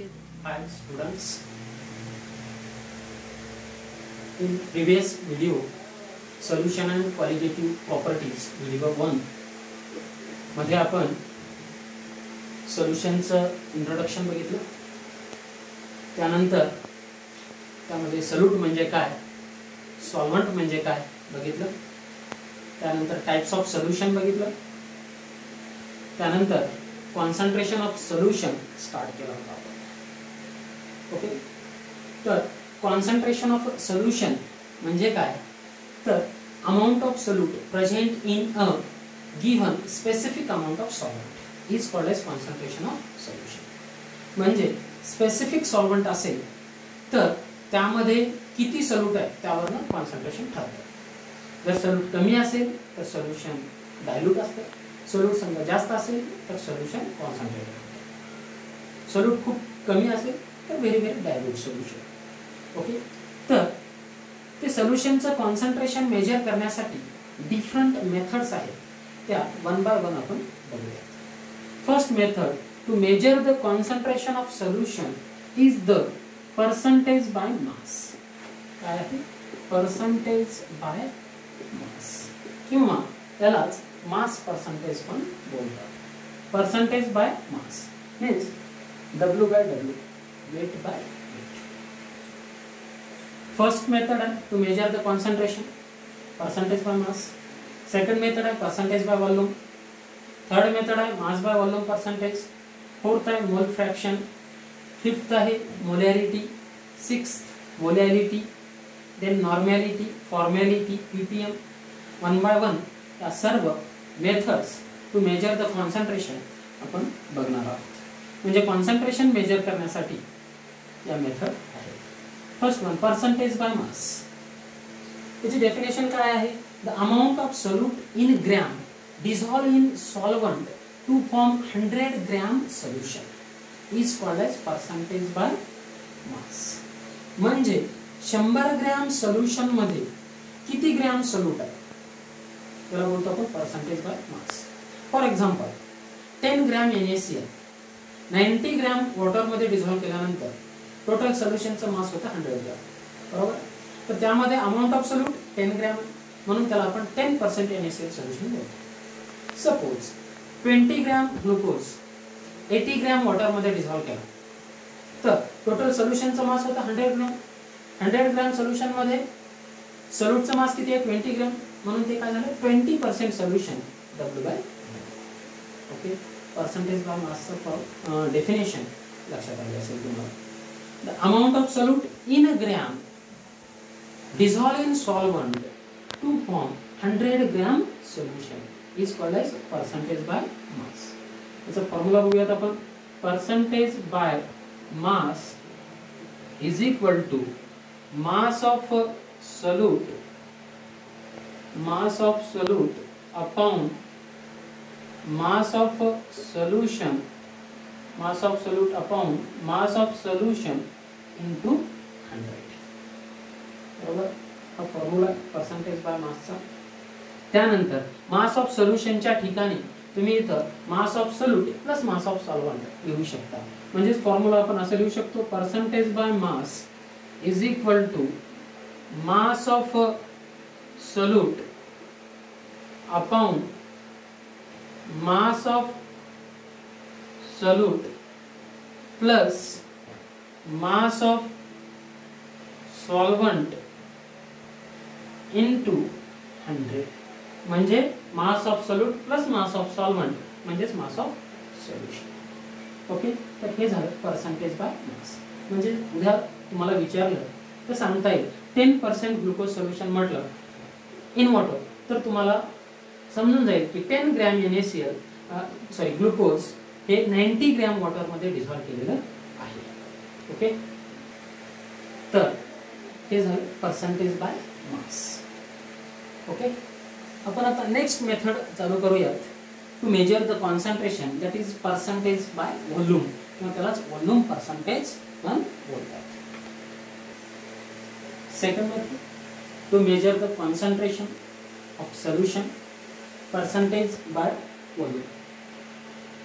Hi students, in previous video solution and qualitative properties video 1 मध्ये आपण सोल्युशनचं introduction बघितलं. त्यानंतर त्यामध्ये सोल्यूट म्हणजे काय, सॉल्व्हंट म्हणजे काय बघितलं. त्यानंतर टाइप्स ऑफ सोल्युशन बघितलं. त्यानंतर कॉन्सन्ट्रेशन ऑफ सोल्युशन स्टार्ट केला होता. ओके, तर कॉन्सन्ट्रेशन ऑफ सोल्युशन म्हणजे काय, तर amount of solute present in a given specific amount of solvent is called as concentration of solution. म्हणजे स्पेसिफिक सॉल्व्हंट असेल तर त्यामध्ये किती सोल्यूट आहे त्यावरनं कॉन्सन्ट्रेशन ठरतं. जर सोल्यूट कमी असेल तर सोल्युशन डायल्यूट असतं, सोल्यूट समजा जास्त असेल तर सोल्युशन कॉन्सन्ट्रेट होतं. सोल्यूट खूप कमी असेल तर very very dilute solution. Okay, तर ते सोल्युशनचं कॉन्सन्ट्रेशन मेजर करण्यासाठी डिफरंट मेथड्स आहेत, त्या वन बाय वन आपण बघूया. First method to measure the concentration of solution is the percentage by mass. काय आहे, पर्सेंटेज बाय मास किंवा त्यालाच मास पर्सेंटेज पण बोलतात. Percentage by mass means W by W, weight by weight. First method है to measure the concentration, percentage by mass. Second method है percentage by volume. Third method है mass by volume percentage. Fourth है mole fraction. Fifth है molarity. Sixth molality. Then normality, formality, ppm. One by one या सर्व methods to measure the concentration आपण बघणार आहोत. म्हणजे कॉन्सन्ट्रेशन मेजर करण्यासाठी या मेथड आहेत. First one, percentage by mass. याची डेफिनेशन काय आहे, the amount of solute in gram dissolve in solvent to form 100 gram solution is called as percentage by mass. म्हणजे 100 ग्रॅम सोल्युशन मध्ये किती ग्रॅम सोल्यूट आहे त्याला बोलतो आपण percentage by mass. For example 10 gram NaCl 90 gram water मध्ये dissolve केल्यानंतर total सोल्युशनचं मास होतं 100 ग्रॅम, बरोबर. तर त्यामध्ये अमाउंट ऑफ सोल्यूट 10 ग्रॅम म्हणून त्याला आपण 10% NaCl सोल्युशन बोलतो. Suppose 20 gram glucose 80 gram water मध्ये डिझॉल्व केला तर टोटल सोल्युशनचं मास होतं 100 ग्रॅम. 100 ग्रॅम सोल्युशन मध्ये सोल्यूटचं मास किती आहे, 20 ग्रॅम, म्हणून ते काय झालं 20% solution W by. Okay, percentage by mass definition लक्षात आले असेल तुम्हाला. The amount of solute in a gram dissolve in solvent to form 100 gram solution is called as percentage by mass. याचा फॉर्म्युला बघूयात आपण. Percentage by mass is equal to mass of solute upon mass of solution upon mass of solution into 100, बरोबर. हा formula percentage bye मासचा. त्यानंतर mass of सोल्युशनच्या ठिकाणी तुम्ही इथं mass of solute plus mass of solvent लिहू शकता. म्हणजे फॉर्म्युला आपण असं लिहू शकतो, percentage by mass is equal to mass of solute upon mass of solute plus mass of solvent into 100. म्हणजे mass of solute plus mass of solvent म्हणजेच mass of solution. Okay, तर हे झालं पर्सेंटेज बाय मास. म्हणजे उद्या तुम्हाला विचारलं तर सांगता येईल 10% ग्लुकोज सोल्युशन म्हटलं इन वॉटर तर तुम्हाला समजून जाईल की 10 ग्रॅम NaCl ग्लुकोज हे 90 ग्रॅम वॉटर मध्ये डिझॉल्व केलेलं आहे. ओके, तर हे झालं पर्सेंटेज बाय मास. ओके, आपण आता नेक्स्ट मेथड चालू करूयात to measure the concentration, that is percentage by volume किंवा त्यालाच व्हॉल्यूम पर्सेंटेज पण बोलतात. Second method to measure the concentration of solution, percentage by volume.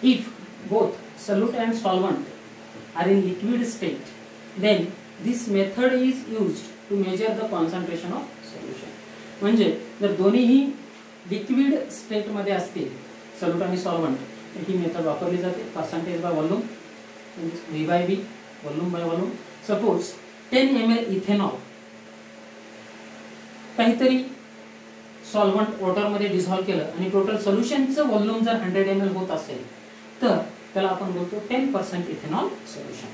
If both solute and solvent are in liquid state, then this method is used to measure the concentration of solution. म्हणजे जर दोन्हीही liquid state मध्ये असतील, solute आणि solvent, ही method वापरली जाते. Percentage by volume, V by V, volume by volume. Suppose 10 ml ethanol काहीतरी solvent water मध्ये डिसॉल्व्ह केलं आणि टोटल सोल्युशनचं व्हॉल्यूम जर 100 ml होत असेल तर त्याला आपण बोलतो 10% इथेनॉल सोल्युशन.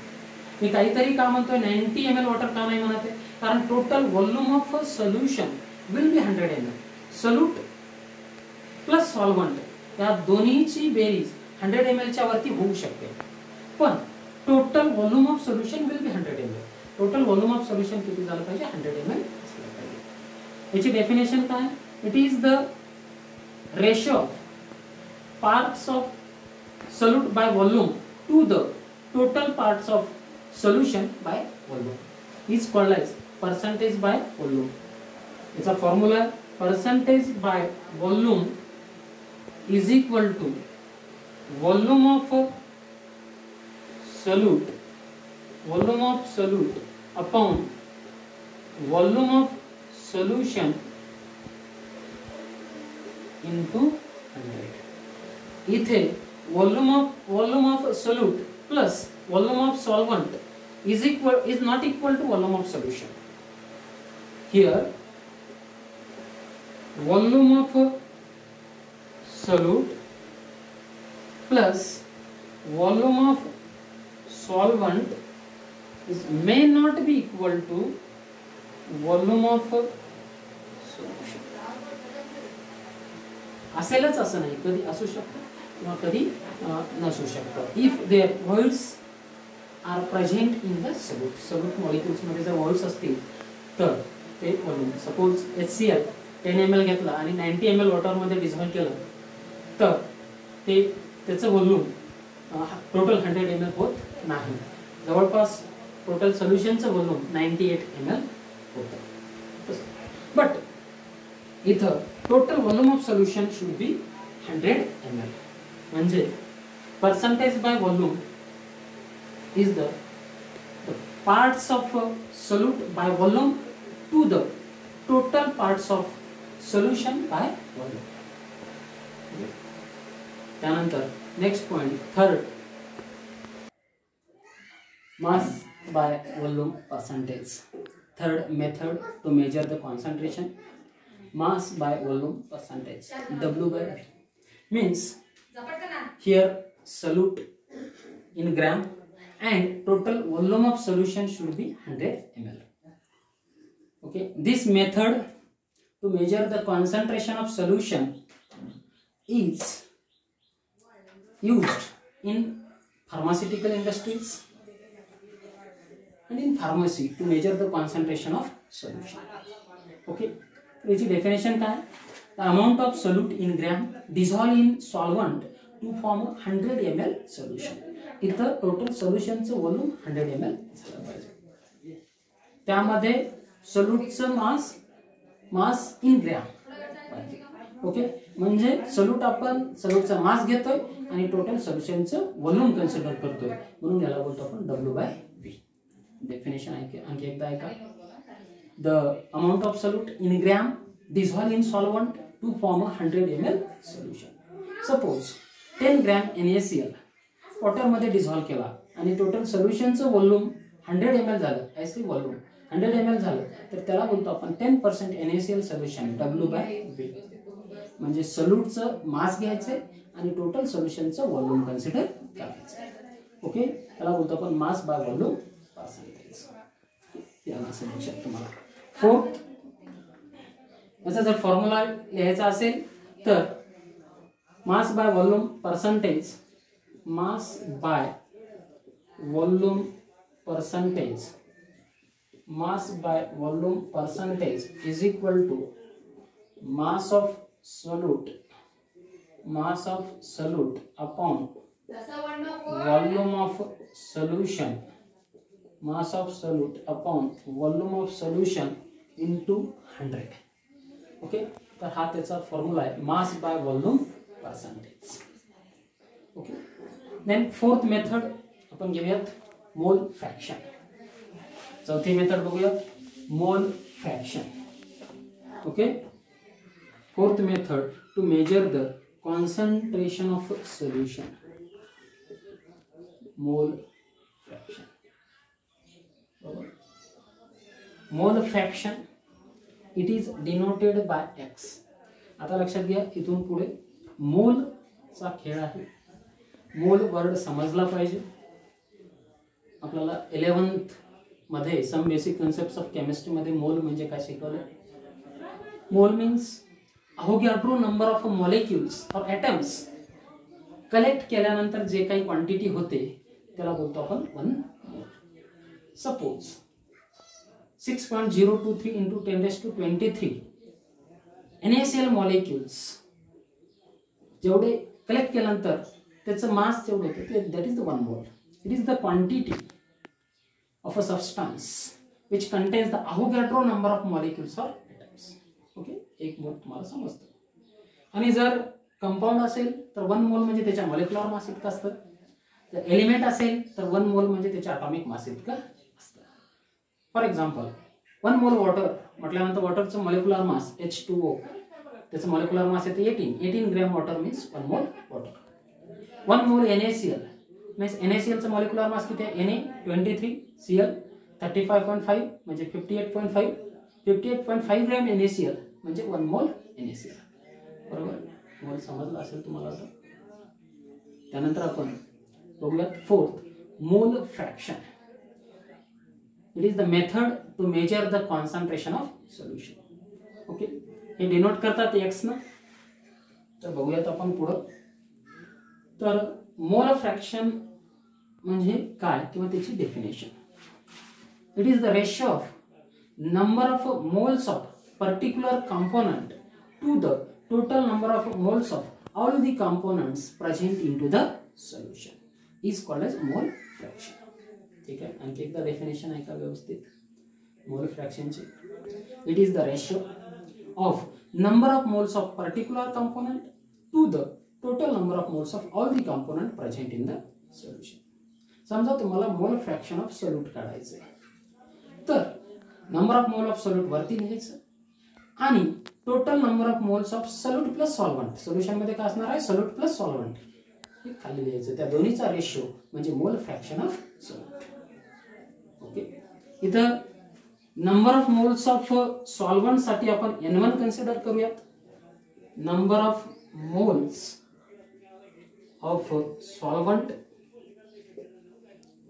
मी काहीतरी का म्हणतोय 90 ml वॉटर का नाही म्हणत आहे, कारण total volume of solution will be 100 ml. Solute plus solvent या दोन्हीची बेरीज 100 ml च्या वरती होऊ शकते, पण total volume of solution will be 100 ml. Total volume of solution किती झालं पाहिजे? 100 ml असलं पाहिजे. याची डेफिनेशन काय? It is the ratio of parts of solute by volume to the total parts of solution by volume is called as percentage by volume. It's a formula: percentage by volume is equal to volume of solute upon volume of solution into 100. इथे volume of solute plus volume of solvent is not equal to volume of solution. Here volume of solute plus volume of solvent may not be equal to volume of solution. असेलच असं नाही, कधी असू शकतं किंवा कधी नसू शकतं. If there voids are present in the solute molecules मध्ये जर व्हॉइड्स असतील तर ते व्हॉल्यूम. सपोज HCl 10 ml घेतला आणि 90 ml वॉटर मध्ये डिसॉल्व्ह केलं तर ते त्याचं व्हॉल्यूम टोटल 100 ml होत नाही. जवळपास टोटल सोल्युशनचं व्हॉल्यूम 98 ml होतं. बट इथं total volume of solution should be 100 ml. म्हणजे percentage by volume is the parts of solute by volume to the total parts of solution by volume. त्यानंतर next point, third, mass by volume percentage. Third method to measure the concentration, mass by volume percentage, W by V. Means here solute in gram and total volume of solution should be 100 ml. Okay, this method to measure the concentration of solution is used in pharmaceutical industries and in pharmacy to measure the concentration of solution. Okay, its definition काय? The amount of solute in gram dissolved in solvent to form 100 ml solution. इथं total सोल्युशनचं volume 100 ml झालं पाहिजे. त्यामध्ये सोल्यूटचं मास in gram पाहिजे. Okay, म्हणजे सोल्यूटचा मास घेतोय आणि total सोल्युशनचं volume consider करतोय, म्हणून याला बोलतो आपण W by V. डेफिनेशन आणखी एकदा ऐका. The amount of solute in gram dissolved in solvent to form 100 ml solution. Suppose 10 gram NaCl water मध्ये डिसॉल्व्ह केला आणि टोटल सोल्युशनचं व्हॉल्यूम 100 ml झालं. ऐसे व्हॉल्यूम 100 ml झालं तर त्याला बोलतो आपण 10% NaCl solution, W by V. म्हणजे सोल्यूटचं मास घ्यायचंय आणि टोटल सोल्युशनचं व्हॉल्यूम कन्सिडर करायचं. ओके, त्याला बोलतो आपण मास बाय व्हॉल्यूम पर्सेंटेज. याला असं लक्षात तुम्हाला. फोर्थ, याचा जर फॉर्म्युला लिहायचा असेल तर मास by volume percentage, mass by volume percentage, mass by volume percentage is equal to mass of solute upon volume of solution, mass of solute upon volume of solution into 100. Okay, तर हा त्याचा formula आहे, mass by volume percentage. Okay, then fourth method आपण घेऊयात. Mole fraction. चौथी method बघूया, mole fraction. Okay. Fourth method to measure the concentration of solution, mole fraction. Mole fraction it is denoted by X. आता लक्षात घ्या, इथून पुढे मोल चा खेळ आहे. मोल वर्ड समजला पाहिजे. आपल्याला 11th मध्ये some basic concepts of chemistry मध्ये मोल म्हणजे काय शिकवलं. Mole means Avogadro number of molecules और एटम्स कलेक्ट केल्यानंतर जे काही क्वांटिटी होते त्याला बोलतो आपण 1 मोल. सपोज 6.023 into 10⁻23 NaCl मॉलिक्युल्स जेवढे कलेक्ट केल्यानंतर त्याचं मास जेवढं होतं दॅट इज द 1 मोल. It is the quantity of a substance which contains the Avogadro number of molecules और एटम्स. ओके, 1 मोल तुम्हाला समजतं. आणि जर कंपाऊंड असेल तर 1 मोल म्हणजे त्याच्या मॉलिक्युलर मास इतकं असतं. जर एलिमेंट असेल तर 1 मोल म्हणजे त्याच्या ॲटॉमिक मास इतकं असतं. फॉर एक्झाम्पल 1 मोल वॉटर म्हटल्यानंतर वॉटरचं मॉलिक्युलर मास H2O, त्याचं मॉलिक्युलर मास येते 18 ग्रॅम वॉटर मीन्स 1 मोल वॉटर. 1 मोल NaCl मीन्स NaCl चं मॉलिक्युलर मास किती आहे, Na 23, Cl 35.5 म्हणजे 58.5. 58.5 ग्रॅम NaCl म्हणजे 1 मोल NaCl. बरोबर, मोल समजलं असेल तुम्हाला आता. त्यानंतर आपण बघूयात fourth, mole fraction. It is the method to measure the concentration of solution. Okay, हे डिनोट करतात एक्स ना. तर बघूयात आपण पुढं. तर मोल फ्रॅक्शन म्हणजे काय किंवा त्याची definition. It is the ratio of number of moles of particular component to the total number of moles of all the components present into the solution is called as mole fraction. ठीक आहे, आणखी एकदा definition ऐका व्यवस्थित mole फ्रॅक्शनची. It is the ratio of number of moles of particular component to the total number of moles of all the component present in the solution. समजा तुम्हाला मोल फ्रॅक्शन ऑफ सोल्यूट काढायचं आहे, तर number of mole of solute वरती लिहायचं आणि total number of moles of solute plus solvent, solution मध्ये काय असणार आहे, सोल्यूट प्लस सॉल्व्हंट, हे खाली लिहायचं. त्या दोन्हीचा रेशियो म्हणजे mole fraction of solute. Okay, इथं number of moles of solvent साठी आपण N1 कन्सिडर करूयात. Number of moles of solvent.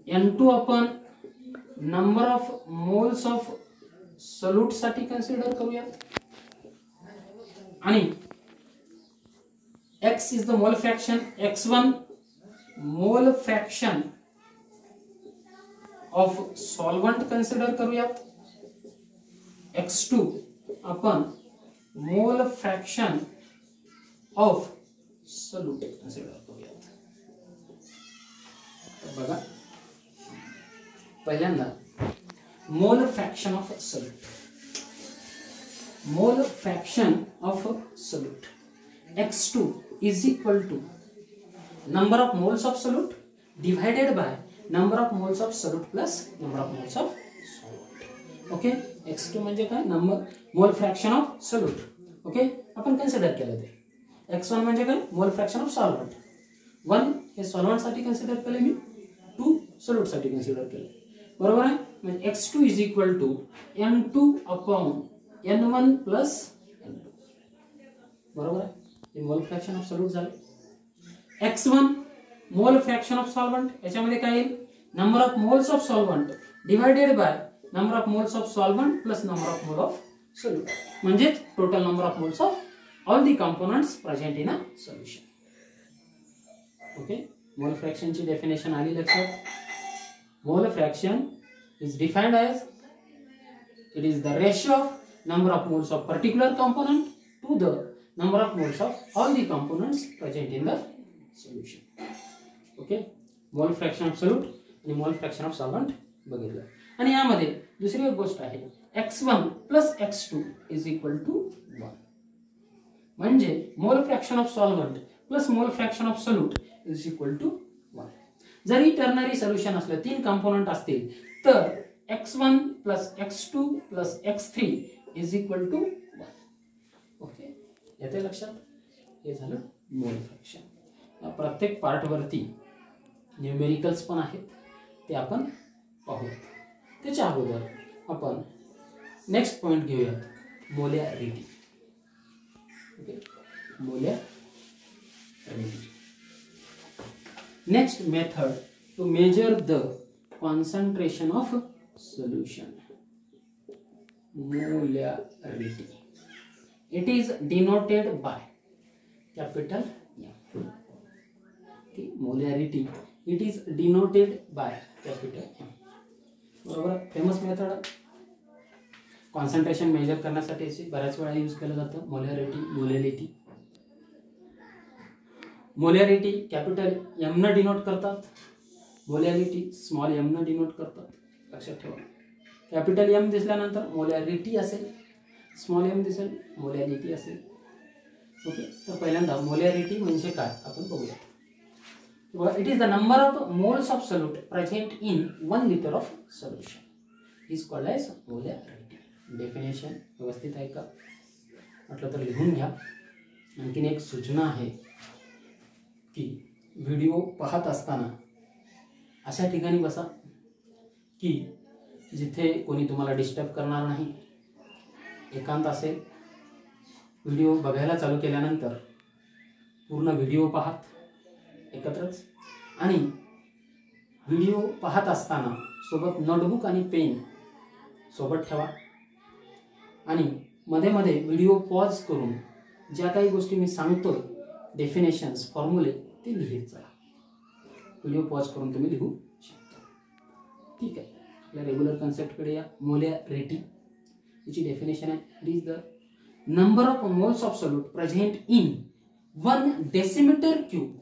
N2 आपण number of moles of solute साठी कन्सिडर करूयात. आणि X is the mole fraction. X1 mole fraction of solvent consider करूयात. X2 आपण मोल फ्रॅक्शन ऑफ सोल्यूट कन्सिडर करूयात. तर बघा, पहिल्यांदा मोल फ्रॅक्शन ऑफ सोल्यूट. मोल fraction of solute X2 is equal to number of moles of solute divided by number of moles of solute plus number of moles of solvent. Okay, X2 म्हणजे काय, number मोल fraction of solute. Okay, आपण consider केलं ते. X1 म्हणजे काय, मोल fraction of solvent. 1 हे सॉल्व्हंट साठी कन्सिडर केले मी, 2 सोल्यूट साठी कन्सिडर केले. बरोबर आहे. म्हणजे X2 is equal to N2 upon N1 plus N2. बरोबर आहे. हे मोल फ्रॅक्शन ऑफ सोल्यूट झाले. X1 mole fraction of solvent, याच्यामध्ये काय येईल, number of moles of solvent divided by number of moles of solvent plus number of mole of solute, म्हणजे total number of moles of all the components present in a solution. Okay, mole fraction ची definition आली लक्षात. Mole fraction is defined as it is the ratio of number of moles of particular component to the number of moles of all the components present in the solution. Okay, mole fraction of solute आणि mole fraction of solvent बघितलं. आणि यामध्ये दुसरी एक गोष्ट आहे, x1 plus x2 is equal to 1. म्हणजे mole fraction of solvent plus mole fraction of solute is equal to 1. जरी टर्नरी सोल्युशन असलं, 3 कंपोनंट असतील, तर x1 plus x2 plus x3 is equal to 1. Okay, येते लक्षात? हे झालं मोल फ्रॅक्शन. प्रत्येक पार्ट वरती न्यूमेरिकल्स पण आहेत, ते आपण पाहू. त्याच्या अगोदर आपण नेक्स्ट पॉइंट घेऊयात, molarity. Okay, molarity. Next method to measure the concentration of solution, molarity. It is denoted by capital M. Molarity it is denoted by capital M. बरोबर, फेमस मेथड. कॉन्सन्ट्रेशन मेजर करण्यासाठी बऱ्याच वेळा use केलं जातं molarity. Molarity capital M न denote करतात, molarity small M न denote करतात. लक्षात ठेवा, कॅपिटल एम दिसल्यानंतर मोलॅरिटी असेल, स्मॉल एम दिसेल मोलॅरिटी असेल. ओके, तर पहिल्यांदा मोलॅरिटी म्हणजे काय आपण बघूया. It is the number of moles of solute present in 1 litre of solution is called as molarity. Definition व्यवस्थित आहे का म्हटलं तर लिहून घ्या. आणखीन एक सूचना आहे की व्हिडिओ पाहत असताना अशा ठिकाणी बसा की जिथे कोणी तुम्हाला डिस्टर्ब करणार नाही, एकांत असेल. व्हिडिओ बघायला चालू केल्यानंतर पूर्ण व्हिडिओ पाहत एकत्रच, आणि व्हिडिओ पाहत असताना सोबत नोटबुक आणि पेन सोबत ठेवा, आणि मध्ये मध्ये व्हिडिओ पॉज करून ज्या काही गोष्टी मी सांगतोय, डेफिनेशन्स, फॉर्म्युले, ते लिहित चला. व्हिडिओ पॉज करून तुम्ही लिहू शकता. ठीक आहे, आपल्या रेग्युलर कन्सेप्टकडे या. मोलॅरिटी याची डेफिनेशन आहे, it is the number of moles of solute present in 1 decimetre cube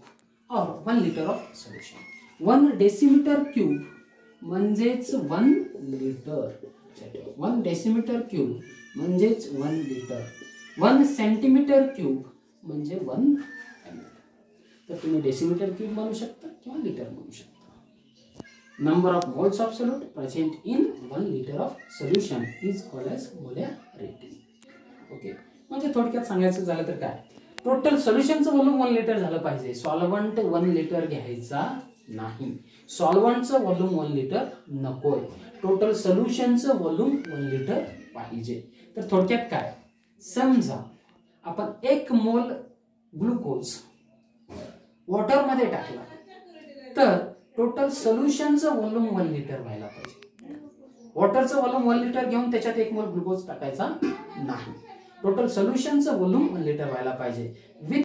और 1 litre of solution. 1 decimetre cube म्हणजेच 1 लिटर. 1 डेसिमीटर क्यूब म्हणजेच 1 लिटर. 1 सेंटीमीटर क्यूब म्हणजे 1 ml. तर तुम्ही डेसिमीटर क्यूब म्हणू शकता किंवा लिटर म्हणू शकता. Number of moles of solute present in 1 litre of solution is called as molarity. Okay, म्हणजे थोडक्यात सांगायचं झालं तर काय, टोटल सोल्युशनचं व्हॉल्यूम 1 लिटर झालं पाहिजे. सॉल्व्हंट 1 लिटर घ्यायचा नाही, सॉल्व्हंटचं व्हॉल्यूम 1 लिटर नकोय, टोटल सोल्युशनचं व्हॉल्यूम 1 लिटर पाहिजे. तर थोडक्यात काय, समजा आपण 1 मोल ग्लुकोज वॉटरमध्ये टाकला, तर टोटल सोल्युशनचं व्हॉल्यूम 1 लिटर व्हायला पाहिजे. वॉटरचं व्हॉल्यूम 1 लिटर घेऊन त्याच्यात 1 मोल ग्लुकोज टाकायचा नाही, टोटल सोल्युशनचं व्हॉल्यूम 1 लिटर व्हायला पाहिजे. विथ